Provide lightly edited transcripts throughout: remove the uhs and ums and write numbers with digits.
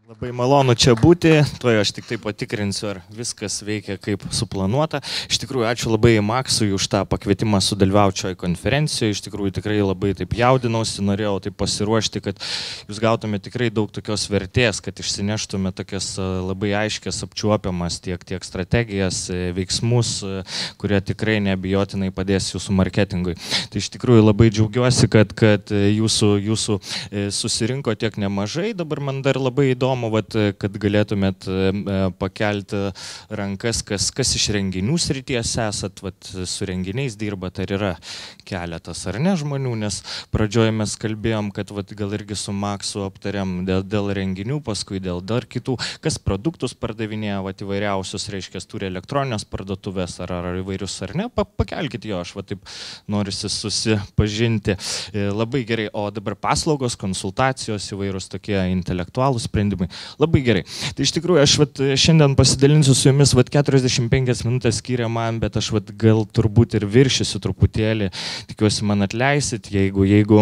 Labai malonu čia būti, tuoj aš tik tai patikrinsiu, ar viskas veikia kaip suplanuota. Iš tikrųjų, ačiū labai Maksui už tą pakvietimą sudalyvauti šioje konferencijoje. Iš tikrųjų, tikrai labai taip jaudinausi, norėjau taip pasiruošti, kad jūs gautumėte tikrai daug tokios vertės, kad išsineštumėte tokias labai aiškias, apčiuopiamas tiek strategijas, veiksmus, kurie tikrai neabejotinai padės jūsų marketingui. Tai iš tikrųjų labai džiaugiuosi, kad jūsų susirinko tiek nemažai. Dabar man dar labai įdomu, kad galėtumėt pakelti rankas, kas iš renginių srities esat, su renginiais dirbat, ar yra keletas ar ne žmonių, nes pradžioje mes kalbėjom, kad gal irgi su Maksu aptariam dėl renginių, paskui dėl dar kitų, kas produktus pardavinėja, įvairiausius, reiškia, turi elektroninės parduotuvės ar įvairius ar ne, pakelkit jo, aš taip norisi susipažinti. Labai gerai, o dabar paslaugos, konsultacijos, įvairūs tokie intelektualūs sprendimai. Labai gerai. Tai iš tikrųjų aš šiandien pasidalinsiu su jumis 45 minutės skiria man, bet aš gal turbūt ir viršysiu truputėlį. Tikiuosi man atleisit, jeigu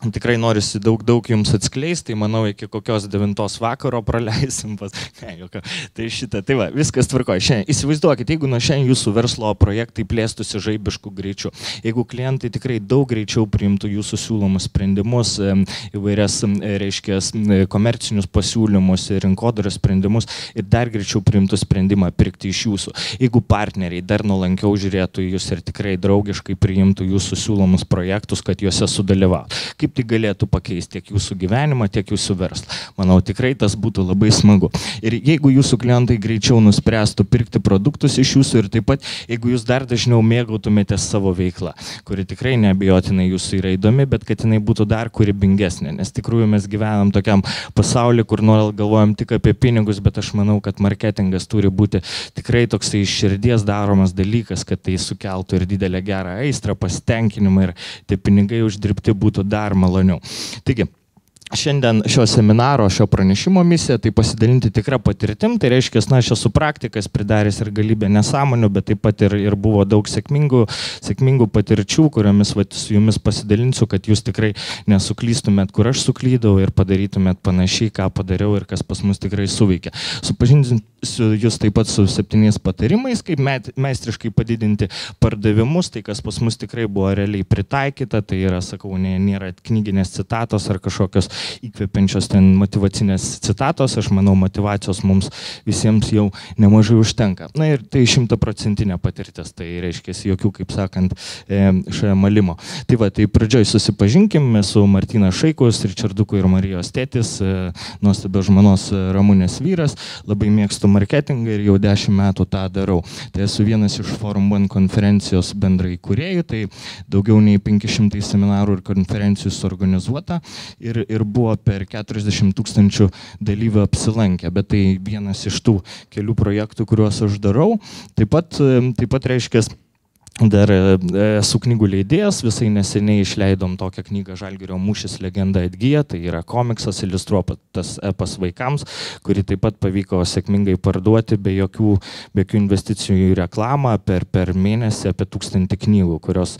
tikrai norisi daug jums atskleisti, tai manau iki kokios 9 vakaro praleisim. Tai va, viskas tvarkoja. Šiandien įsivaizduokit, jeigu nuo šiandien jūsų verslo projektai plėstųsi žaibiškų greičių, jeigu klientai tikrai daug greičiau priimtų jūsų siūlomus sprendimus, įvairias, reiškia, komercinius pasiūlymus, rinkodaros sprendimus ir dar greičiau priimtų sprendimą pirkti iš jūsų. Jeigu partneriai dar nuolankiau žiūrėtų jūs ir tikrai draugiškai priimtų jūsų siūlomus projektus, kad juose sudalyvautų. Kaip tai galėtų pakeisti tiek jūsų gyvenimą, tiek jūsų verslą. Manau, tikrai tas būtų labai smagu. Ir jeigu jūsų klientai greičiau nuspręstų pirkti produktus iš jūsų ir taip pat, jeigu jūs dar dažniau mėgautumėte savo veiklą, kuri tikrai neabejotinai jūsų yra įdomi, bet kad jinai būtų dar kūrybingesnė. Nes tikrųjų mes gyvenam tokiam pasauliu, kur nuolat galvojam tik apie pinigus, bet aš manau, kad marketingas turi būti tikrai toksai iš širdies daromas dalykas, kad tai sukeltų ir didelę gerą aistrą, pasitenkinimą ir tie pinigai uždirbti būtų dar maloniau. Taigi, šiandien šio seminaro, šio pranešimo misija, tai pasidalinti tikrą patirtim, tai reiškia, aš esu praktikas, pridaręs ir galybę nesąmonių, bet taip pat ir buvo daug sėkmingų patirčių, kuriomis su jumis pasidalinsiu, kad jūs tikrai nesuklystumėt, kur aš suklydau ir padarytumėt panašiai, ką padariau ir kas pas mus tikrai suveikia. Supažindinsiu jūs taip pat su 7 patarimais, kaip meistriškai padidinti pardavimus, tai kas pas mus tikrai buvo realiai pritaikyta, tai yra, sakau, nėra knyginės citatos ar kažkokios įkvepiančios ten motyvacinės citatos, aš manau, motyvacijos mums visiems jau nemažai užtenka. Na ir tai 100% patirtis, tai reiškia jokių, kaip sakant, šioje malimo. Tai va, tai pradžioj susipažinkim su Martynas Šaikus, Ričarduku ir Marijos tėtis, nuostabios žmonos Ramunės vyras, labai mėgstu marketingą ir jau 10 metų tą darau. Tai esu vienas iš Forum One konferencijos bendrai kūrėjų, tai daugiau nei 500 seminarų ir konferencijų suorganizuota ir buvo per 40 000 dalyvių apsilankę, bet tai vienas iš tų kelių projektų, kuriuos aš darau. Taip pat reiškia, dar esu knygų leidėjas, visai neseniai išleidom tokią knygą Žalgirio mūšis legenda atgyja, tai yra komiksas iliustruotas epas vaikams, kurį taip pat pavyko sėkmingai parduoti be jokių investicijų į reklamą per mėnesį apie 1000 knygų, kurios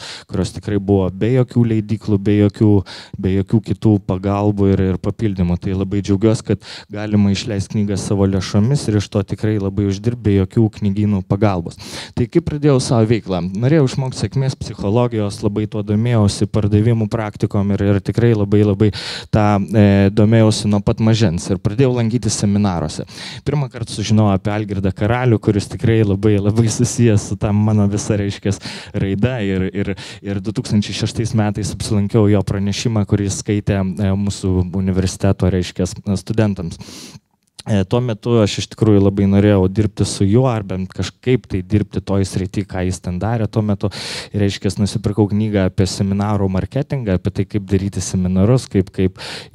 tikrai buvo be jokių leidyklų, be jokių kitų pagalbų ir papildymų. Tai labai džiaugiuosi, kad galima išleisti knygą savo lėšomis ir iš to tikrai labai uždirbti be jokių knygynų pagalbos. Tai kaip pradėjau savo veiklą? Norėjau išmokti sėkmės psichologijos, labai tuo domėjausi, pardavimų praktikom ir tikrai labai tą domėjausi nuo pat mažens ir pradėjau lankyti seminaruose. Pirmą kartą sužinojau apie Algirdą Karalių, kuris tikrai labai susijęs su tam mano visa, reiškia, raida ir 2006 metais apsilankiau jo pranešimą, kurį skaitė mūsų universiteto, reiškia, studentams. Tuo metu aš iš tikrųjų labai norėjau dirbti su juo, ar bent kažkaip tai dirbti toj srity, ką jis ten darė. Tuo metu, reiškia, nusipirkau knygą apie seminarų marketingą, apie tai, kaip daryti seminarus, kaip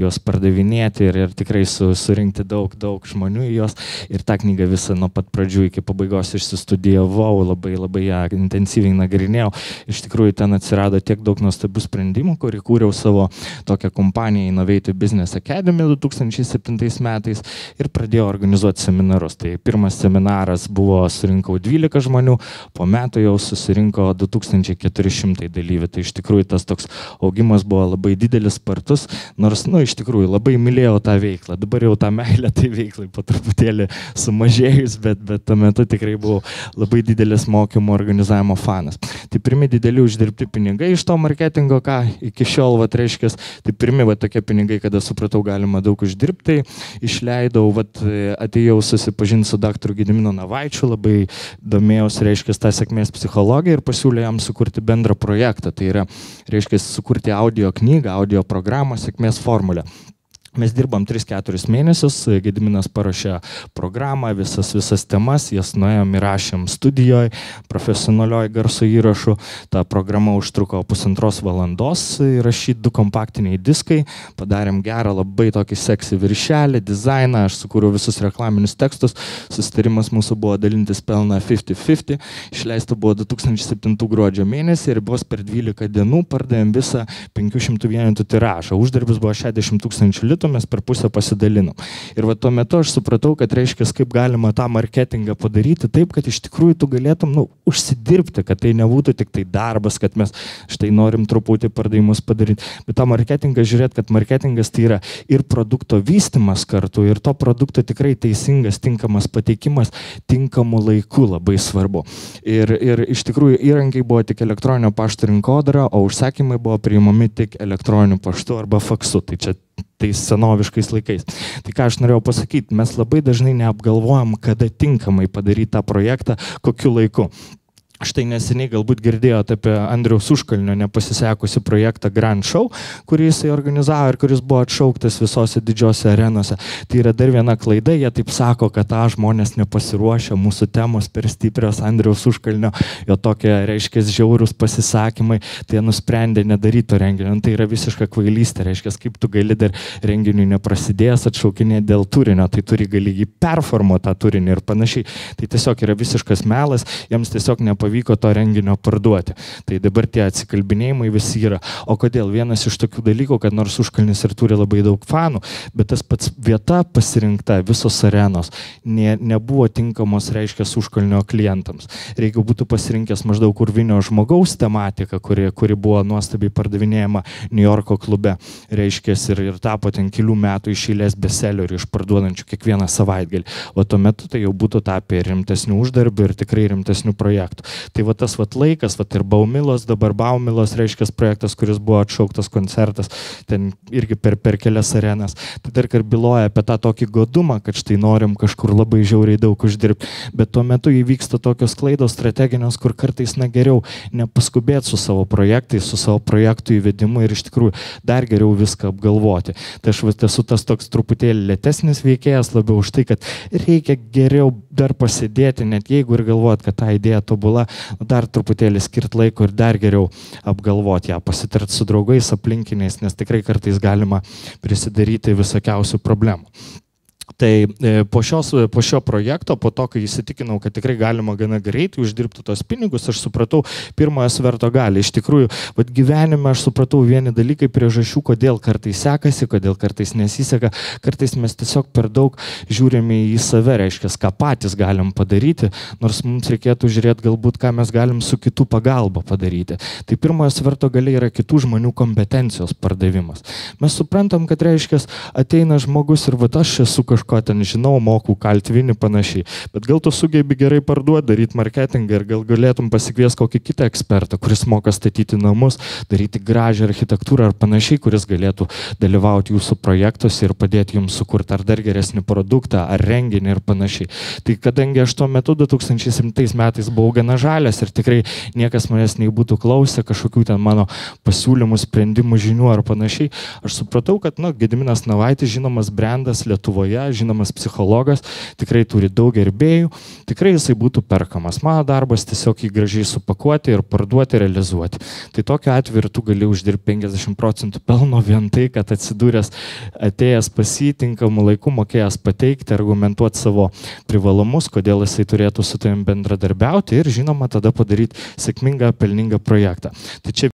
juos pardavinėti ir tikrai surinkti daug žmonių į juos. Ir tą knygą visą nuo pat pradžių iki pabaigos išsistudijavau, labai ją intensyviai nagrinėjau. Iš tikrųjų, ten atsirado tiek daug nuostabių sprendimų, kurį kūriau savo tokią kompaniją Innovative Business Academy 2007 metais ir pradėjau organizuoti seminarus. Tai pirmas seminaras buvo, surinkau 12 žmonių, po metų jau susirinko 2400 dalyvių. Tai iš tikrųjų tas toks augimas buvo labai didelis, spartus, nors, iš tikrųjų labai mylėjau tą veiklą. Dabar jau tą meilę tai veiklai po truputėlį sumažėjus, bet tuo metu tikrai buvau labai didelis mokymo organizavimo fanas. Tai pirmi dideli uždirbti pinigai iš to marketingo, ką iki šiol, reiškia, tai pirmi tokie pinigai, kada supratau, galima daug uždirbti, išleidau, atėjau susipažinti su daktaru Gediminu Navaičiu, labai domėjausi, reiškia, tą sėkmės psichologiją ir pasiūlė jam sukurti bendrą projektą. Tai yra, reiškia, sukurti audio knygą, audio programą, sėkmės formulę. Mes dirbam 3-4 mėnesius, Gediminas parašė programą, visas temas, jas nuėjom įrašėm studijoje, profesionalioj garso įrašų. Ta programa užtruko 1,5 valandos, įrašyti 2 kompaktiniai diskai, padarėm gerą, labai tokį seksį viršelį, dizainą, aš sukūriau visus reklaminius tekstus, susitarimas mūsų buvo dalintis pelną 50-50, išleista buvo 2007 gruodžio mėnesį ir vos per 12 dienų pardavėm visą 500 vienetų tiražą. Uždarbis buvo 60 000 litų, mes per pusę pasidalinom. Ir tuo metu aš supratau, kad reiškia, kaip galima tą marketingą padaryti taip, kad iš tikrųjų tu galėtum užsidirbti, kad tai nebūtų tik tai darbas, kad mes štai norim truputį pardavimus padaryti. Bet tą marketingą žiūrėt, kad marketingas tai yra ir produkto vystymas kartu, ir to produkto tikrai teisingas, tinkamas pateikimas, tinkamu laiku labai svarbu. Ir iš tikrųjų įrankiai buvo tik elektroninio pašto rinkodara, o užsakymai buvo priimami tik elektroniniu paštu arba faksu. Tai čia tais senoviškais laikais. Tai ką aš norėjau pasakyti, mes labai dažnai neapgalvojam, kada tinkamai padaryti tą projektą, kokiu laiku. Štai neseniai galbūt girdėjote apie Andriaus Užkalnio nepasisekusi projektą Grand Show, kurį jisai organizavo ir kuris buvo atšauktas visose didžiose arenose. Tai yra dar viena klaida, jie taip sako, kad žmonės nepasiruošia, mūsų temos per stiprios Andriaus Užkalnio, jo tokie, reiškia, žiaurūs pasisakymai, tai jie nusprendė nedaryti to renginio. Tai yra visiška kvailystė, reiškia, kaip tu gali dar renginiui neprasidėjęs atšaukinėti dėl turinio, tai gali jį performuoti tą turinį ir panašiai. Tai tiesiog yra visiškas melas, jiems tiesiog nepavyko to renginio parduoti. Tai dabar tie atsikalbinėjimai visi yra. O kodėl? Vienas iš tokių dalykų, kad nors Užkalnis ir turi labai daug fanų, bet tas pats vieta pasirinkta, visos arenos, nebuvo tinkamos, reiškia, Užkalnio klientams. Reikia būtų pasirinkęs maždaug urvinio žmogaus tematiką, kuri buvo nuostabiai pardavinėjama New Yorko klube, reiškia, ir tapo ten kelių metų iš eilės bestsellerių, išparduodančių kiekvieną savaitgalį. O tuo metu tai jau būtų tapę rimtesnių uždarbių ir tikrai rimtesnių projektų. Tai tas laikas, ir Baumilos, dabar Baumilos, reiškia, projektas, kuris buvo atšauktas koncertas, ten irgi per kelias arenas. Tai dar kart byloja apie tą tokį godumą, kad štai norim kažkur labai žiauriai daug uždirbti, bet tuo metu įvyksta tokios klaidos strateginės, kur kartais geriau nepaskubėti su savo projektais, su savo projektų įvedimu ir iš tikrųjų dar geriau viską apgalvoti. Tai aš esu tas toks truputėlį lėtesnis veikėjas, labiau už tai, kad reikia geriau dar pasidėti, net jeigu ir galvojat, kad ta idėja tobula, dar truputėlį skirti laiko ir dar geriau apgalvoti ją, pasitarti su draugais, aplinkiniais, nes tikrai kartais galima prisidaryti visokiausių problemų. Tai po šio projekto, po to, kai įsitikinau, kad tikrai galima gana greitai uždirbti tos pinigus, aš supratau pirmojo sverto gali. Iš tikrųjų, gyvenime aš supratau vieni dalykai, priežasčių, kodėl kartais sekasi, kodėl kartais nesiseka. Kartais mes tiesiog per daug žiūrime į save, reiškia, ką patys galim padaryti, nors mums reikėtų žiūrėti galbūt, ką mes galim su kitų pagalba padaryti. Tai pirmojo sverto gali yra kitų žmonių kompetencijos pardavimas. Mes suprantam, kad, reiškia, ateina žmogus ir aš esu kažko ten žinau, moku kaltvinį panašiai. Bet gal tu sugebi gerai parduoti, daryti marketingą ir gal galėtum pasikviesti kokį kitą ekspertą, kuris moka statyti namus, daryti gražią architektūrą ar panašiai, kuris galėtų dalyvauti jūsų projektuose ir padėti jums sukurti ar dar geresnį produktą, ar renginį ir panašiai. Tai kadangi aš tuo metu 2007 metais buvau gana žalias ir tikrai niekas manęs nei būtų klausę kažkokių ten mano pasiūlymų, sprendimų, žinių ar panašiai, aš supratau, kad Gediminas Navaitis, žinomas brandas Lietuvoje, žinomas psichologas, tikrai turi daug gerbėjų, tikrai jisai būtų perkamas. Mano darbas tiesiog jį gražiai supakuoti ir parduoti, realizuoti. Tai tokiu atveju tu gali uždirbti 50% pelno vien tai, kad atėjęs tinkamu laiku, mokėjęs pateikti, argumentuoti savo privalumus, kodėl jisai turėtų su tavim bendradarbiauti ir žinoma tada padaryti sėkmingą, pelningą projektą. Tai čia